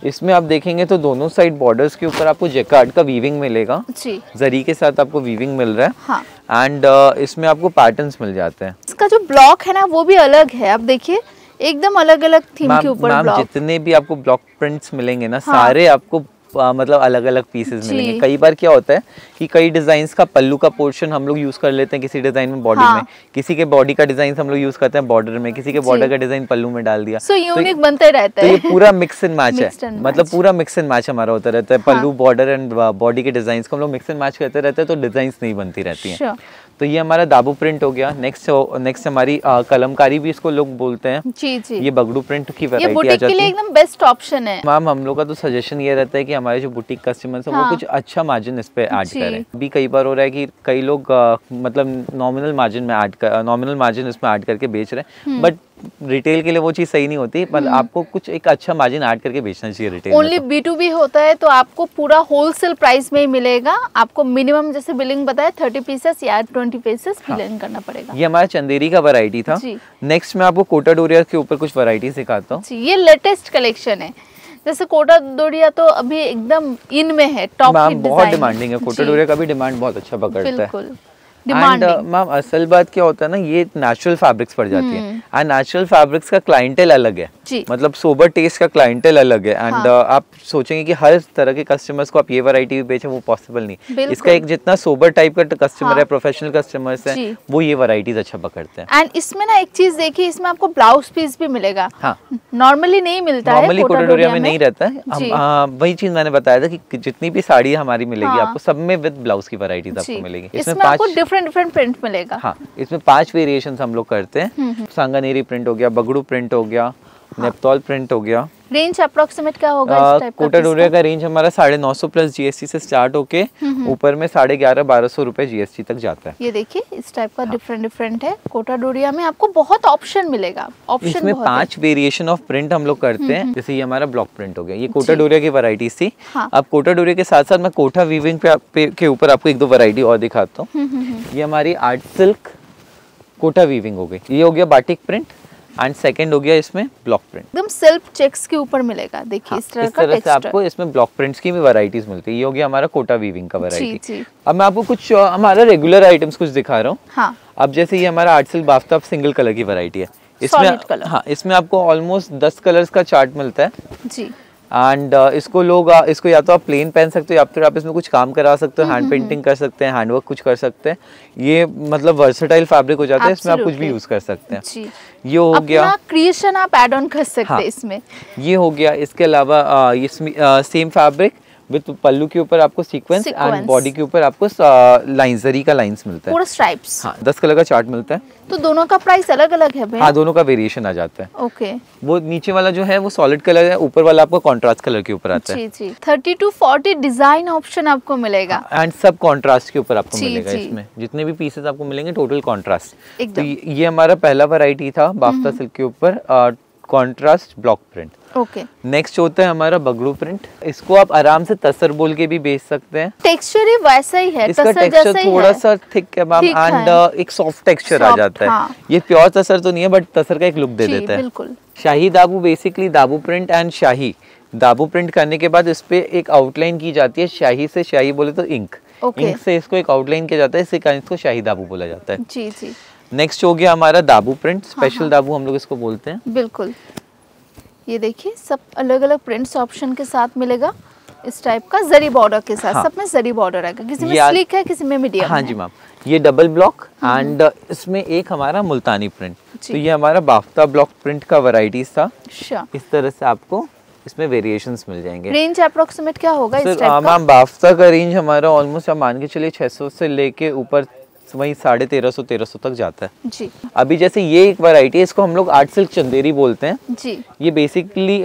इसमें आप देखेंगे तो दोनों साइड बॉर्डर्स के ऊपर आपको जैकार्ड का वीविंग मिलेगा जी, जरी के साथ आपको वीविंग मिल रहा है। हाँ। एंड इसमें आपको पैटर्न्स मिल जाते हैं। इसका जो ब्लॉक है ना वो भी अलग है, आप देखिए एकदम अलग अलग थीम के ऊपर ब्लॉक। जितने भी आपको ब्लॉक प्रिंट्स मिलेंगे ना, सारे आपको मतलब अलग अलग पीसेस मिलेंगे। कई बार क्या होता है कि कई डिजाइन का पल्लू का पोर्शन हम लोग यूज कर लेते हैं किसी डिजाइन में बॉडी में, किसी के बॉडी का डिजाइन हम लोग यूज करते हैं बॉर्डर में, किसी के बॉर्डर का डिजाइन पल्लू में डाल दिया। यूनिक बनते रहता है। तो ये पूरा मिक्स एंड मैच है, मतलब पूरा मिक्स एंड मैच हमारा होता रहता है। पल्लू, बॉर्डर एंड बॉडी के डिजाइन को हम लोग मिक्स एंड मैच करते रहते हैं, तो डिजाइन नहीं बनती रहती है। तो ये हमारा दाबू प्रिंट हो गया। नेक्स्ट हमारी कलमकारी भी इसको लोग बोलते हैं। जी जी। ये बगड़ू प्रिंट की वैरायटी आ जाती है। ये बुटीक के लिए एकदम बेस्ट ऑप्शन है। मैम हम लोग का तो सजेशन ये रहता है कि हमारे जो बुटीक कस्टमर्स हैं वो कुछ अच्छा मार्जिन इस पे ऐड करें। भी कई बार हो रहा है कि कई लोग मतलब नॉमिनल मार्जिन इसमें ऐड करके बेच रहे हैं, बट रिटेल के लिए वो चीज सही नहीं होती। मतलब आपको कुछ एक अच्छा मार्जिन ऐड करके बेचना चाहिए रिटेल में। ओनली B2B होता है तो आपको पूरा होलसेल प्राइस में ही मिलेगा। आपको मिनिमम जैसे बिलिंग बताया 30 पीसेस या 20 पीसेस बिलिंग करना पड़ेगा। ये हमारा चंदेरी का वैरायटी था। नेक्स्ट मैं आपको कोटा डोरिया के ऊपर कुछ वैरायटी दिखाता हूँ। ये लेटेस्ट कलेक्शन है। जैसे कोटा डोरिया तो अभी एकदम इन में है, टॉप हिट डिजाइन, बहुत डिमांडिंग है। कोटा डोरिया का भी डिमांड बहुत अच्छा पकड़ता है। बिल्कुल। एंड मैम असल बात क्या होता है ना, ये नेचुरल फैब्रिक्स पड़ जाती है एंड नेचुरल फैब्रिक्स का क्लाइंटेल अलग है, मतलब सोबर टेस्ट का क्लाइंटेल अलग है। एंड आप सोचेंगे कि हर तरह के कस्टमर्स को आप ये वैरायटी भी बेचें, वो पॉसिबल नहीं। इसका एक जितना सोबर टाइप का कस्टमर है, प्रोफेशनल कस्टमर्स है, वो ये वैराइटीज अच्छा पकड़ते हैं। एंड इसमें ना एक चीज देखिए, इसमें आपको ब्लाउज पीस भी मिलेगा। हाँ, नॉर्मली नहीं मिलता है, नॉर्मली कोटा डोरिया में नहीं रहता है। वही चीज मैंने बताया था कि जितनी भी साड़ी हमारी मिलेगी आपको सब में विद ब्लाउज की वैराइटीज आपको मिलेगी। इसमें आपको डिफरेंट प्रिंट मिलेगा। हाँ, इसमें 5 वेरिएशंस हम लोग करते हैं। सांगानेरी प्रिंट हो गया, बगड़ू प्रिंट हो गया, नेपतौल प्रिंट हो गया। रेंज अप्रोक्सीमेट क्या होगा इस टाइप का? कोटा डोरिया का रेंज हमारा 950 प्लस जीएसटी से स्टार्ट होके ऊपर में 1150-1200 रुपए जीएसटी तक जाता है। ये देखिए इस टाइप का डिफरेंट है। कोटा डोरिया में आपको बहुत ऑप्शन मिलेगा। ऑप्शन इसमें 5 वेरिएशन ऑफ प्रिंट हम लोग करते हैं। जैसे ये हमारा ब्लॉक प्रिंट हो गया, ये कोटा डोरिया की वैरायटी थी। अब कोटा डोरिया के साथ साथ मैं कोटा वीविंग के ऊपर आपको 1-2 वैरायटी और दिखाता हूँ। ये हमारी आर्ट सिल्क कोटा वीविंग हो गई। ये हो गया बाटिक प्रिंट एंड सेकंड हो गया इसमें ब्लॉक प्रिंट। एकदम सेल्फ चेक्स के ऊपर मिलेगा। देखिए इस तरह का से आपको इसमें ब्लॉक प्रिंट्स की भी वैरायटीज मिलती है। ये हो गया हमारा कोटा वीविंग का वैरायटी। अब मैं आपको कुछ हमारा रेगुलर आइटम्स कुछ दिखा रहा हूँ। हाँ। अब जैसे ये हमारा आर्ट सिल्क बाफ्ता सिंगल कलर की वैरायटी है। इसमें हाँ, इसमें आपको ऑलमोस्ट 10 कलर्स का चार्ट मिलता है जी। एंड इसको लोग इसको या तो आप प्लेन पहन सकते हो या फिर आप इसमें कुछ काम करा सकते हो, हैंड पेंटिंग कर सकते हैं, हैंडवर्क कुछ कर सकते हैं। ये मतलब वर्सेटाइल फैब्रिक हो जाता है, इसमें आप कुछ भी यूज कर सकते हैं जी। ये हो गया क्रिएशन, आप ऐड ऑन कर सकते हैं इसमें। ये हो गया। इसके अलावा इसमें सेम फैब्रिक विद पल्लू के ऊपर आपको सीक्वेंस एंड बॉडी के ऊपर आपको लाइंस, जरी का लाइंस मिलता है, पूरा स्ट्राइप्स। हाँ, 10 कलर का चार्ट मिलता है। तो दोनों का प्राइस अलग अलग है भैया? हाँ, दोनों का वेरिएशन आ जाता है। ओके। वो नीचे वाला जो है वो सॉलिड कलर है, ऊपर वाला आपको कॉन्ट्रास्ट कलर के ऊपर आता है। जी। 30 to 40 डिजाइन ऑप्शन आपको मिलेगा एंड सब कॉन्ट्रास्ट के ऊपर आपको मिलेगा। इसमें जितने भी पीसेस आपको मिलेंगे टोटल कॉन्ट्रास्ट। तो ये हमारा पहला वैरायटी था बाफ्ता सिल्क के ऊपर contrast block print. Okay. Next होता है हमारा बगड़ू प्रिंट। इसको आप आराम से तसर बोल के भी बेच सकते हैं। टेक्सचर ही वैसा ही है, इसका टेक्सचर थोड़ा सा थिक है मैम एंड एक सॉफ्ट टेक्सचर आ जाता है। ये प्योर तसर तो नहीं है बट तसर का एक लुक दे देता है। बिल्कुल। शाही दाबू बेसिकली दाबू प्रिंट एंड शाही दाबू प्रिंट करने के बाद इस पे एक आउटलाइन की जाती है। शाही से शाही बोले तो इंक, इंक से इसको एक आउटलाइन किया जाता है, इससे कारण इसको शाही दाबू बोला जाता है। जी जी। नेक्स्ट हो गया हमारा दाबू प्रिंट, स्पेशल दाबू हम लोग इसको बोलते हैं। बिल्कुल। ये देखिए सब अलग अलग प्रिंट्स ऑप्शन के साथ मिलेगा। इस टाइप का जरी बॉर्डर के साथ, सब में जरी बॉर्डर आएगा, किसी में स्लिक है, किसी में मीडियम। हाँ जी मैम। ये डबल ब्लॉक एंड इसमें एक हमारा मुल्तानी प्रिंट। तो ये हमारा बाफ्ता ब्लॉक प्रिंट का वैरायटीज था। इस तरह से आपको इसमें वेरिएशंस मिल जाएंगे। रेंज अप्रोक्सीमेट क्या होगा इस टाइप का? मैम बाफ्ता का रेंज हमारा ऑलमोस्ट आप मान के चलिए 600 से लेके ऊपर वही 1350-1300 तक जाता है जी। अभी जैसे ये एक वैरायटी है, इसको हम लोग आर्ट सिल्क चंदेरी बोलते हैं जी। ये बेसिकली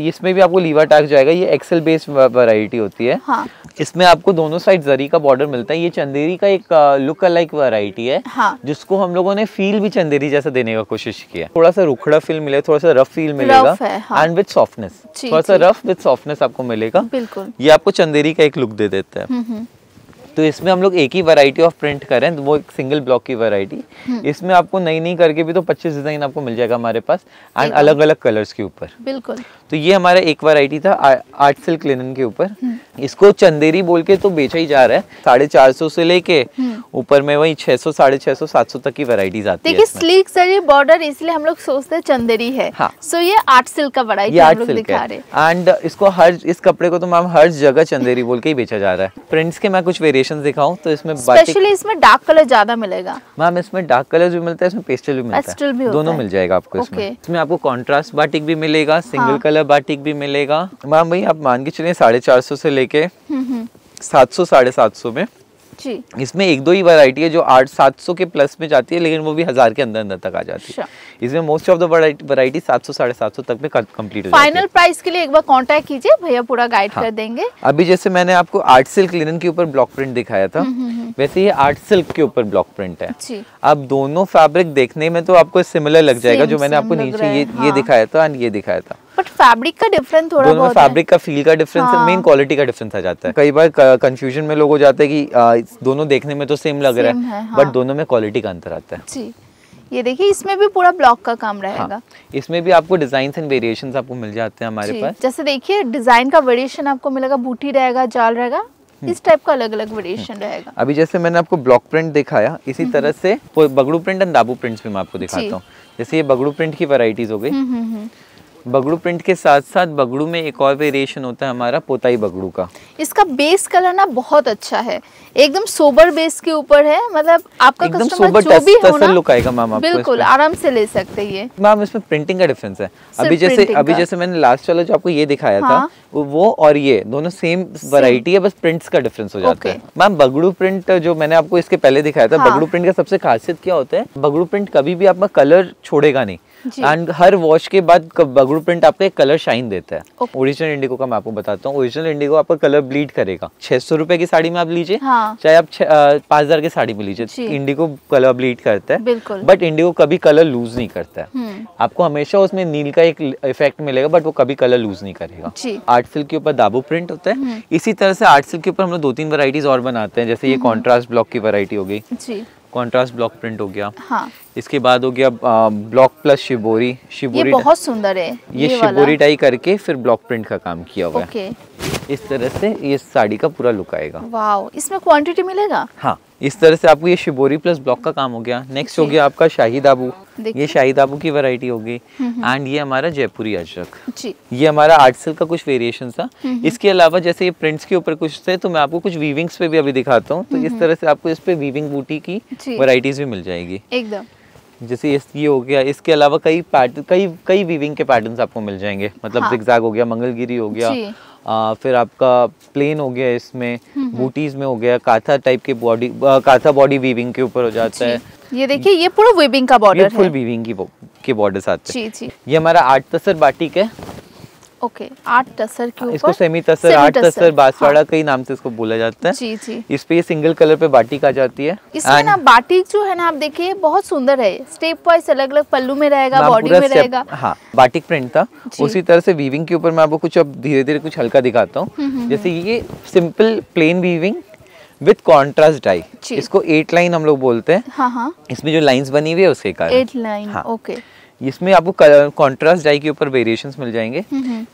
इसमें भी आपको लीवर टैग जाएगा। ये एक्सेल बेस्ड वैरायटी होती है। हाँ। इसमें आपको दोनों साइड जरी का बॉर्डर मिलता है। ये चंदेरी का एक लुक अलाइक वैरायटी है। हाँ। जिसको हम लोगों ने फील भी चंदेरी जैसा देने का कोशिश किया। थोड़ा सा रुखड़ा फील मिलेगा, थोड़ा सा रफ फील मिलेगा एंड विद सॉफ्टनेस, थोड़ा सा रफ विद सॉफ्टनेस आपको मिलेगा। बिल्कुल। ये आपको चंदेरी का एक लुक दे देता है। तो इसमें हम लोग एक ही वैरायटी ऑफ प्रिंट करें, वो एक सिंगल ब्लॉक की वैरायटी। इसमें आपको नई करके भी तो 25 डिजाइन आपको मिल जाएगा हमारे पास, एंड अलग अलग कलर्स के ऊपर। बिल्कुल। तो ये हमारा एक वैरायटी था आर्ट सिल्क लिनन के ऊपर। इसको चंदेरी बोल के तो बेचा ही जा रहा है, 450 से लेके ऊपर में वही 600, 650, 700 तक की वैरायटीज आती है। देखिए स्लीक जरी बॉर्डर, इसलिए हम लोग सोचते हैं चंदेरी है। हाँ। सो ये आर्ट सिल्क का वैरायटी हम लोग दिखा रहे हैं। एंड इसको इस कपड़े को तो मैम हर जगह चंदेरी बोल के ही बेचा जा रहा है। प्रिंट्स के मैं कुछ वेरिएशंस दिखाऊं तो इसमें स्पेशली इसमें डार्क कलर ज्यादा मिलेगा मैम। इसमें डार्क कलर भी मिलता है, इसमें पेस्टल भी मिलता है, दोनों मिल जाएगा आपको इसमें। इसमें आपको कॉन्ट्रास्ट बाटिक भी मिलेगा, सिंगल कलर बाटिक भी मिलेगा। मैम भाई आप मान के चलिए 450 से लेके 700, 750 में जी। इसमें एक दो ही वैरायटी है जो 800-700 के प्लस में जाती है, लेकिन वो भी 1000 के अंदर अंदर तक आ जाती है। इसमें मोस्ट ऑफ द वैरायटी 700-750 तक में कंप्लीट हो जाती है। फाइनल प्राइस के लिए एक बार कांटेक्ट कीजिए, भैया पूरा गाइड कर देंगे। अभी जैसे मैंने आपको आर्ट सिल्क लिनन के ऊपर ब्लॉक प्रिंट दिखाया था, वैसे ये आर्ट सिल्क के ऊपर ब्लॉक प्रिंट है। अब दोनों फैब्रिक देखने में तो आपको सिमिलर लग जाएगा, जो मैंने आपको नीचे ये दिखाया था एंड ये दिखाया था, बट फैब्रिक का डिफरेंस थोड़ा बहुत है। फैब्रिक का फील का डिफरेंस है, मेन क्वालिटी का डिफरेंस आ जाता है। कई बार कंफ्यूजन में लोग हो जाते हैं कि दोनों देखने में तो सेम लग रहा है, बट दोनों में क्वालिटी का अंतर आता है जी। ये देखिए इसमें भी पूरा ब्लॉक का काम रहेगा। इसमें भी आपको डिजाइन्स एंड वेरिएशंस आपको मिल जाते हैं हमारे पास। जैसे देखिए डिजाइन का वेरिएशन आपको मिलेगा, बूटी रहेगा, जाल रहेगा, इस टाइप का अलग अलग वेरिएशन रहेगा। अभी जैसे मैंने आपको ब्लॉक प्रिंट दिखाया, इसी तरह से बगड़ू प्रिंट एंड दाबू प्रिंट्स भी मैं आपको दिखाता हूँ। जैसे ये बगड़ू प्रिंट की वैरायटीज हो गई। बगड़ू प्रिंट के साथ साथ बगड़ू में एक और वेरिएशन होता है हमारा पोताई बगड़ू का। इसका बेस कलर ना बहुत अच्छा है, एकदम सोबर बेस के ऊपर है, मतलब आपका एकदम कस्टमर जो भी हो ना लुक आएगा मैम आपको, बिल्कुल आराम से ले सकते हैं ये। मैम इसमें प्रिंटिंग का डिफरेंस है। अभी जैसे मैंने लास्ट वाला जो आपको ये दिखाया था, वो और ये दोनों सेम वैरायटी है, बस प्रिंट्स का डिफरेंस हो जाता है। मैम बगड़ू प्रिंट जो मैंने आपको इसके पहले दिखाया था, बगड़ू प्रिंट का सबसे खासियत क्या होता है, बगड़ू प्रिंट कभी भी आपका कलर छोड़ेगा नहीं, एंड हर वॉश के बाद बगड़ू प्रिंट आपका एक कलर शाइन देता है। ओरिजिनल इंडिगो का मैं आपको बताता हूँ, ओरिजिनल इंडिगो आपका कलर ब्लीड करेगा। 600 रुपए की साड़ी में आप लीजिए, चाहे आप 5000 की साड़ी में लीजिए, इंडिगो कलर ब्लीड करता है, बट इंडिगो कभी कलर लूज नहीं करता है। आपको हमेशा उसमें नील का एक इफेक्ट मिलेगा, बट वो कभी कलर लूज नहीं करेगा। आर्ट सिल्क के ऊपर दाबू प्रिंट होता है। इसी तरह से आर्ट सिल्क के ऊपर हम लोग 2-3 वैरायटीज और बनाते हैं। जैसे ये कॉन्ट्रास्ट ब्लॉक की वैरायटी हो गई, कॉन्ट्रास्ट ब्लॉक प्रिंट हो गया। इसके बाद हो गया ब्लॉक प्लस शिबोरी। ये बहुत सुंदर है, ये शिबोरी डाई करके फिर ब्लॉक प्रिंट का काम किया हुआ है। इस तरह से ये साड़ी का पूरा लुक आएगा। वाओ, इसमें क्वांटिटी मिलेगा? हाँ, इस तरह से आपको ये शिबोरी प्लस ब्लॉक का काम हो गया। नेक्स्ट हो गया आपका शाही दाबू, ये शाही दाबू की वैरायटी हो गई। एंड ये हमारा जयपुरी अजरक, ये हमारा आर्ट सिल्क का कुछ वेरिएशन था। इसके अलावा जैसे ये प्रिंट्स के ऊपर कुछ थे, तो मैं आपको कुछ वीविंग्स पे भी अभी दिखाता हूँ। तो इस तरह से आपको इस पे वीविंग बूटी की वैरायटीज भी मिल जाएगी एकदम। जैसे ये हो गया, इसके अलावा कई वीविंग के पैटर्न्स आपको मिल जाएंगे, मतलब जिगजैग हो गया, मंगलगिरी हो गया, फिर आपका प्लेन हो गया, इसमें बूटीज में हो गया, काथा टाइप के काथा बॉडी वीविंग के ऊपर हो जाता है। ये देखिए ये पूरा वीविंग का बॉर्डर है, फुल वीविंग के बॉर्डर्स आते हैं। ये हमारा 8 तसर बाटिक है। ओके, 8 तसर के ऊपर इसको सेमी तसर, 8 तसर, बांसवाड़ा कई नाम से इसको बोला जाता है। जी। इस पे ये सिंगल कलर पे बाटिक आ जाती है। इसमें ना बाटिक जो है ना, आप देखिए बहुत सुंदर है, स्टेप वाइज अलग अलग पल्लू में रहेगा, बॉडी में रहेगा। हाँ, बाटिक प्रिंट था। उसी तरह से वीविंग के ऊपर मैं आपको कुछ अब धीरे धीरे कुछ हल्का दिखाता हूँ। जैसे ये simple plain weaving with contrast die, इसको 8 लाइन हम लोग बोलते हैं। इसमें जो लाइंस बनी हुई है उसके कारण 8 लाइन। ओके, इसमें आपको कॉन्ट्रास्ट डाई के ऊपर वेरिएशंस मिल जाएंगे।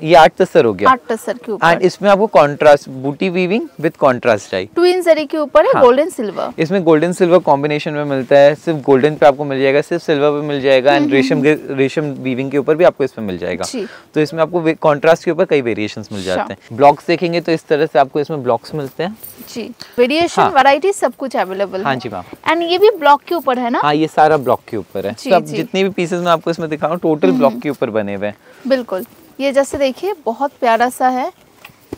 ये 8 तसर हो गया, 8 तसर के ऊपर। एंड इसमें आपको कॉन्ट्रास्ट बूटी weaving with contrast dye, twin zari के ऊपर है। गोल्डन सिल्वर, इसमें गोल्डन सिल्वर कॉम्बिनेशन में मिलता है। सिर्फ गोल्डन पे आपको मिल जाएगा, सिर्फ सिल्वर पे मिल जाएगा, एंड रेशम वीविंग के ऊपर भी आपको इसमें मिल जाएगा। तो इसमें आपको कॉन्ट्रास्ट के ऊपर कई वेरिएशंस मिल जाते हैं। ब्लॉक्स देखेंगे तो इस तरह से आपको इसमें ब्लॉक्स मिलते हैं जी, वेरिएशन वैरायटी सब कुछ अवेलेबल। हाँ जी मैम। एंड ये भी ब्लॉक के ऊपर है ना? हाँ, ये सारा ब्लॉक के ऊपर है। सब जितने भी पीसेस मैं आपको इसमें दिखाऊं टोटल ब्लॉक के ऊपर बने हुए हैं। बिल्कुल, ये जैसे देखिए बहुत प्यारा सा है,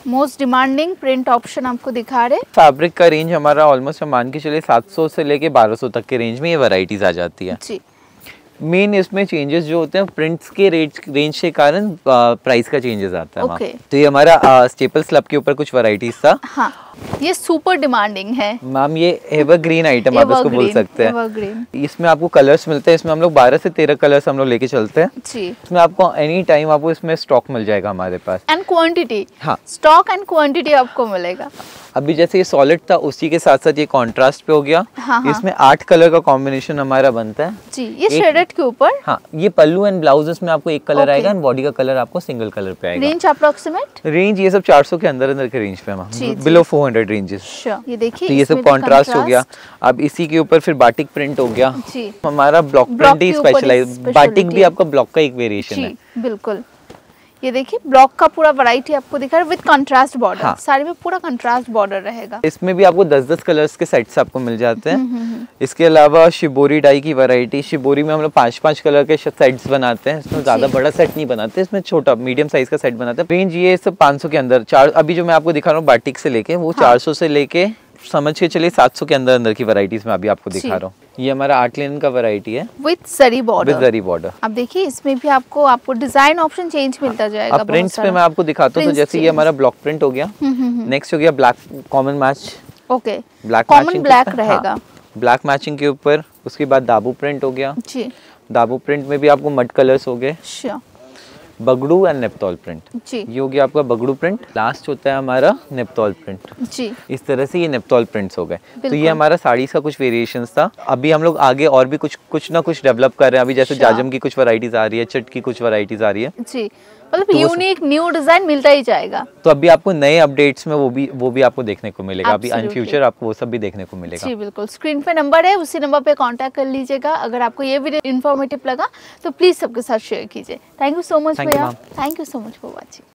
मोस्ट डिमांडिंग प्रिंट ऑप्शन आपको दिखा रहे। फैब्रिक का रेंज हमारा ऑलमोस्ट हम मान के चलिए 700 से लेके 1200 तक के रेंज में ये वैरायटीज आ जाती है जी। मेन इसमें चेंजेस जो होते हैं प्रिंट्स के रेंज के कारण प्राइस का चेंजेस आता है। okay. तो ये हमारा स्टेपल स्लब के ऊपर कुछ वैरायटीज था। हाँ, ये सुपर डिमांडिंग है मैम, ये एवरग्रीन आइटम आप इसको बोल सकते हैं। इसमें आपको कलर्स मिलते हैं, इसमें हम लोग 12 से 13 कलर्स हम लोग लेके चलते हैं जी। इसमें आपको एनी टाइम आपको इसमें स्टॉक मिल जाएगा हमारे पास, एंड क्वांटिटी। हाँ, स्टॉक एंड क्वांटिटी आपको मिलेगा। अभी जैसे ये सॉलिड था उसी के साथ साथ ये कॉन्ट्रास्ट पे हो गया। हाँ, इसमें 8 कलर का कॉम्बिनेशन हमारा बनता है जी। ये शेडेड के ऊपर। हाँ, ये पल्लू एंड ब्लाउज में आपको एक कलर Okay. आएगा एंड बॉडी का कलर आपको सिंगल कलर पे आएगा। Range approximate? रेंज ये सब 400 के अंदर के रेंज पे है, बिलो 400 रेंजेस। ये देखिए, तो ये सब कॉन्ट्रास्ट हो गया। अब इसी के ऊपर फिर बाटिक प्रिंट हो गया जी। हमारा ब्लॉक प्रिंट ही स्पेशलाइज, बाटिक भी आपका ब्लॉक का एक वेरिएशन है। बिल्कुल, ये देखिए ब्लॉक का पूरा वैरायटी आपको दिखा रहा है विद कंट्रास्ट बॉर्डर। हाँ। साड़ी में पूरा कंट्रास्ट बॉर्डर रहेगा। इसमें भी आपको 10-10 कलर्स के सेट्स आपको मिल जाते हैं। इसके अलावा शिबोरी डाई की वैरायटी, शिबोरी में हम लोग 5-5 कलर के सेट्स बनाते हैं। इसमें ज्यादा बड़ा सेट नहीं बनाते, इसमें छोटा मीडियम साइज का सेट बनाते हैं। रेंज ये सब 500 के अंदर। अभी जो मैं आपको दिखा रहा हूँ बाटिक से लेके वो 400 से लेके समझ के चलिए 700 के अंदर की वैरायटीज में अभी आपको दिखा रहा हूँ। ये हमारा आर्ट लिनन का वैरायटी है with zari border. With zari border. अब देखिए इसमें भी आपको डिजाइन ऑप्शन चेंज मिलता जाएगा। अब प्रिंट्स पे मैं आपको दिखाता हूँ। तो जैसे ये हमारा ब्लॉक प्रिंट हो गया, नेक्स्ट हो गया black common match. Okay, black common black रहेगा। ब्लैक मैचिंग के ऊपर उसके बाद दाबू प्रिंट हो गया जी। दाबू प्रिंट में भी आपको मड कलर्स हो गए, बगड़ू एंड नेपतौल प्रिंट जी। ये हो गया आपका बगड़ू प्रिंट। लास्ट होता है हमारा नेपतौल प्रिंट जी। इस तरह से ये नेपतौल प्रिंट्स हो गए। तो ये हमारा साड़ी का कुछ वेरिएशंस था। अभी हम लोग आगे और भी कुछ ना कुछ डेवलप कर रहे हैं। अभी जैसे जाजम की कुछ वैरायटीज आ रही है, चट की कुछ वैरायटीज आ रही है जी। मतलब तो यूनिक न्यू डिजाइन मिलता ही जाएगा। तो अभी आपको नए अपडेट्स में वो भी आपको देखने को मिलेगा। अभी इन फ्यूचर आपको वो सब भी देखने को मिलेगा जी। बिल्कुल, स्क्रीन पे नंबर है, उसी नंबर पे कांटेक्ट कर लीजिएगा। अगर आपको ये वीडियो इन्फॉर्मेटिव लगा तो प्लीज सबके साथ शेयर कीजिए। थैंक यू सो मच भैया, thank you so much for watching.